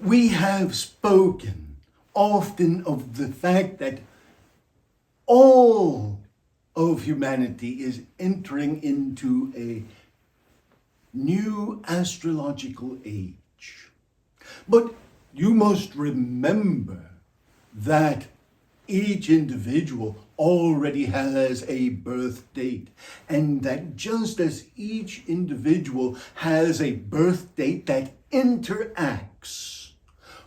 We have spoken often of the fact that all of humanity is entering into a new astrological age. But you must remember that each individual already has a birth date, and that just as each individual has a birth date that interacts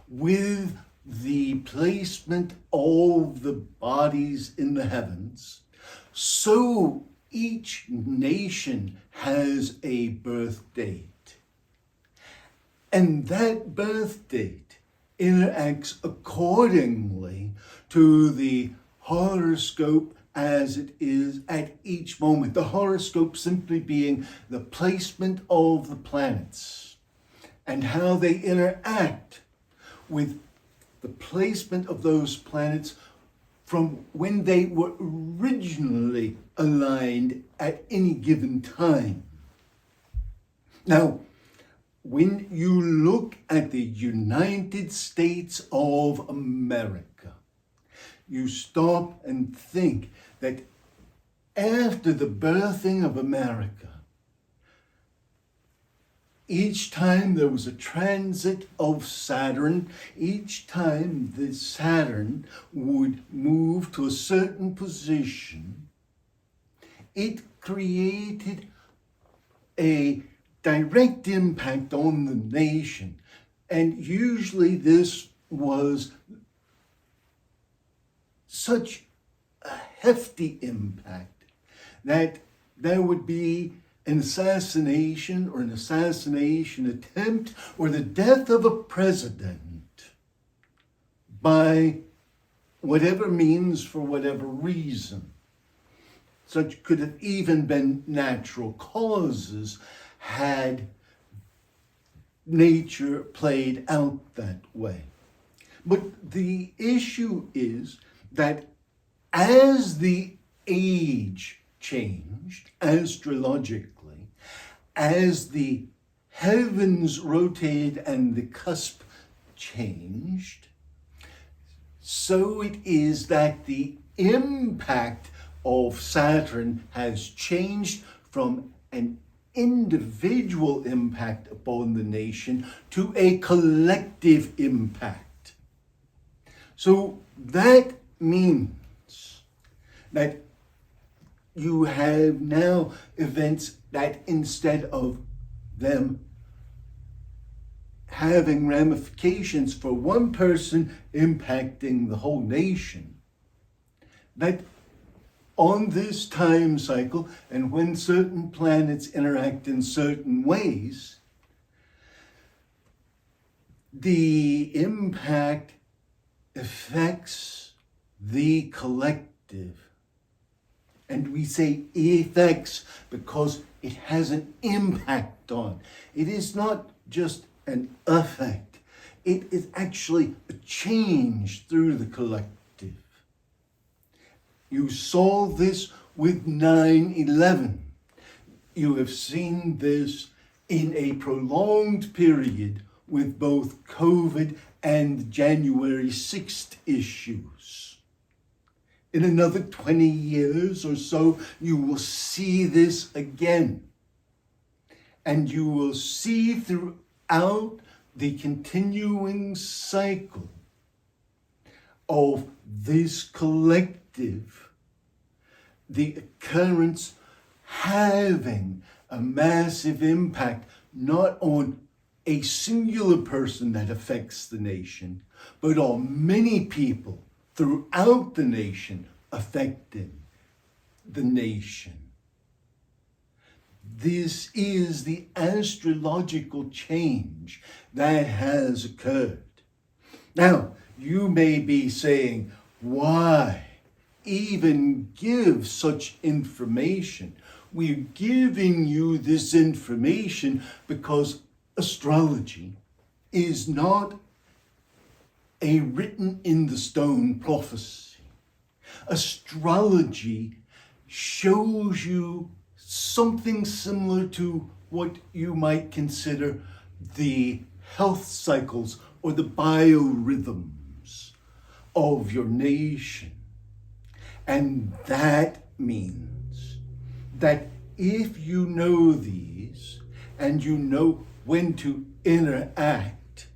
with the placement of the bodies in the heavens, so each nation has a birth date. And that birth date interacts accordingly to the horoscope as it is at each moment. The horoscope simply being the placement of the planets and how they interact with the placement of those planets from when they were originally aligned at any given time. Now, when you look at the United States of America, you stop and think that after the birthing of America, each time there was a transit of Saturn, each time the Saturn would move to a certain position, it created a direct impact on the nation. And usually this was such a hefty impact that there would be an assassination or an assassination attempt or the death of a president by whatever means for whatever reason. Such could have even been natural causes had nature played out that way. But the issue is that as the age changed astrologically, as the heavens rotated and the cusp changed, so it is that the impact of Saturn has changed from an individual impact upon the nation to a collective impact. So that means that you have now events that instead of them having ramifications for one person impacting the whole nation, that on this time cycle and when certain planets interact in certain ways, the impact affects the collective. And we say effects because it has an impact on. It is not just an effect. It is actually a change through the collective. You saw this with 9/11. You have seen this in a prolonged period with both COVID and January 6th issues. In another 20 years or so, you will see this again. And you will see throughout the continuing cycle of this collective, the occurrence having a massive impact, not on a singular person that affects the nation, but on many people throughout the nation, affecting the nation. This is the astrological change that has occurred. Now, you may be saying, why even give such information? We're giving you this information because astrology is not a written in the stone prophecy. Astrology shows you something similar to what you might consider the health cycles or the biorhythms of your nation. And that means that if you know these and you know when to interact,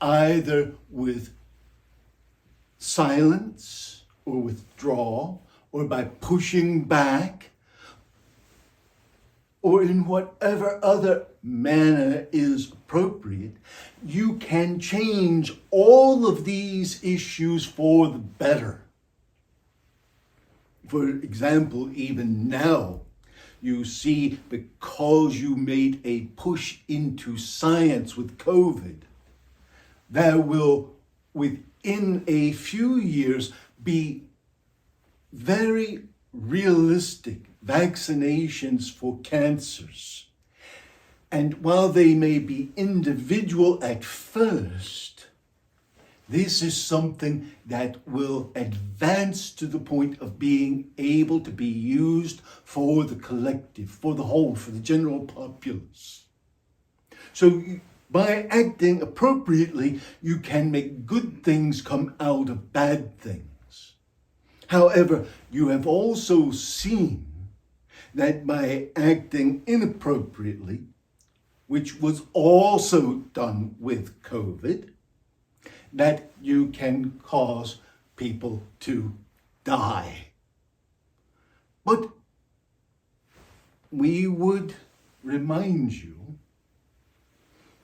either with silence or withdrawal, or by pushing back, or in whatever other manner is appropriate, you can change all of these issues for the better. For example, even now, you see, because you made a push into science with COVID, there will, within a few years, be very realistic vaccinations for cancers. And while they may be individual at first, this is something that will advance to the point of being able to be used for the collective, for the whole, for the general populace. So by acting appropriately, you can make good things come out of bad things. However, you have also seen that by acting inappropriately, which was also done with COVID, that you can cause people to die. But we would remind you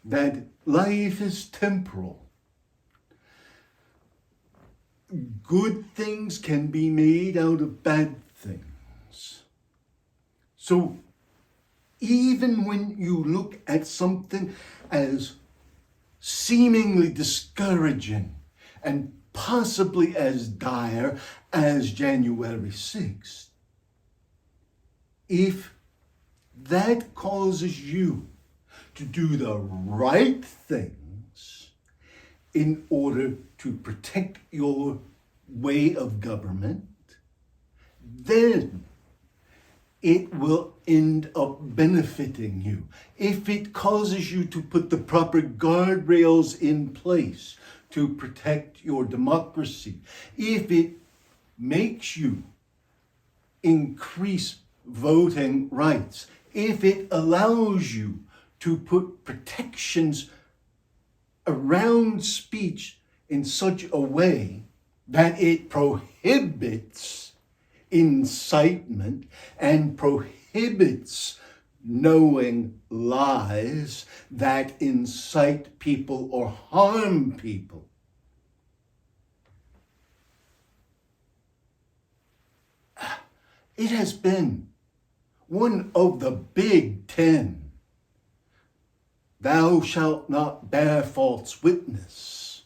that life is temporal. Good things can be made out of bad things. So even when you look at something as seemingly discouraging and possibly as dire as January 6th, if that causes you to do the right things in order to protect your way of government, then it will end up benefiting you. If it causes you to put the proper guardrails in place to protect your democracy, if it makes you increase voting rights, if it allows you to put protections around speech in such a way that it prohibits incitement and prohibits knowing lies that incite people or harm people, it has been one of the big 10. Thou shalt not bear false witness.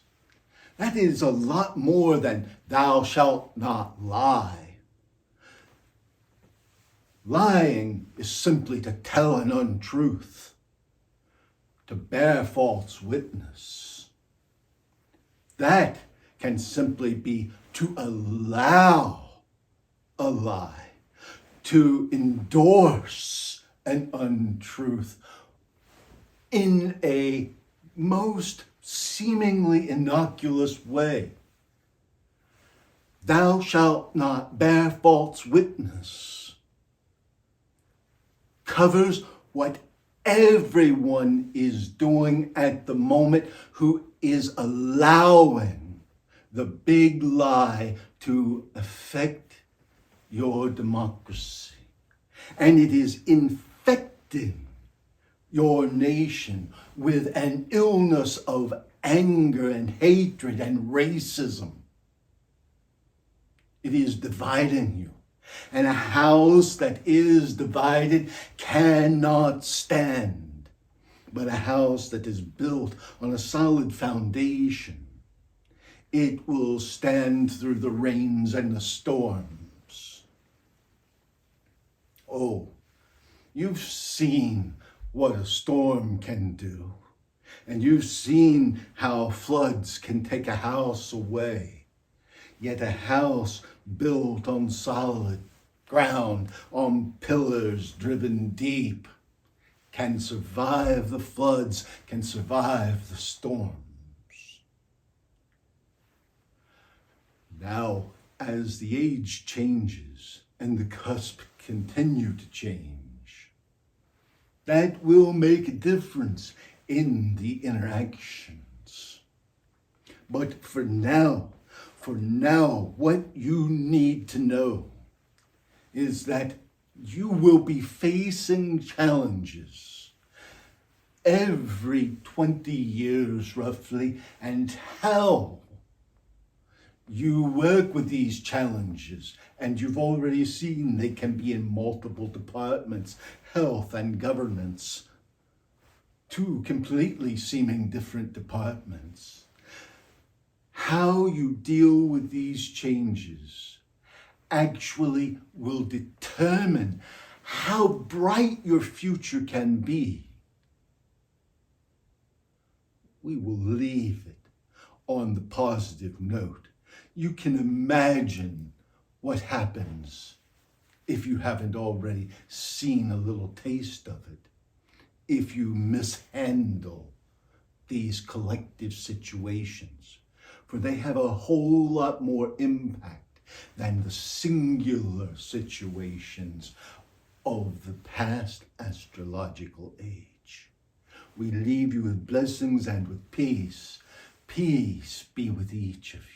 That is a lot more than thou shalt not lie. Lying is simply to tell an untruth, to bear false witness. That can simply be to allow a lie, to endorse an untruth in a most seemingly innocuous way. Thou shalt not bear false witness covers what everyone is doing at the moment who is allowing the big lie to affect your democracy. And it is infecting your nation with an illness of anger and hatred and racism. It is dividing you. And a house that is divided cannot stand. But a house that is built on a solid foundation, it will stand through the rains and the storms. Oh, you've seen what a storm can do. And you've seen how floods can take a house away. Yet a house built on solid ground, on pillars driven deep, can survive the floods, can survive the storms. Now, as the age changes and the cusp continue to change, that will make a difference in the interactions. But for now, what you need to know is that you will be facing challenges every 20 years roughly, and how you work with these challenges, and you've already seen they can be in multiple departments, health and governance, two completely seeming different departments. How you deal with these changes actually will determine how bright your future can be. We will leave it on the positive note. You can imagine what happens if you haven't already seen a little taste of it, if you mishandle these collective situations, for they have a whole lot more impact than the singular situations of the past astrological age. We leave you with blessings and with peace. Peace be with each of you.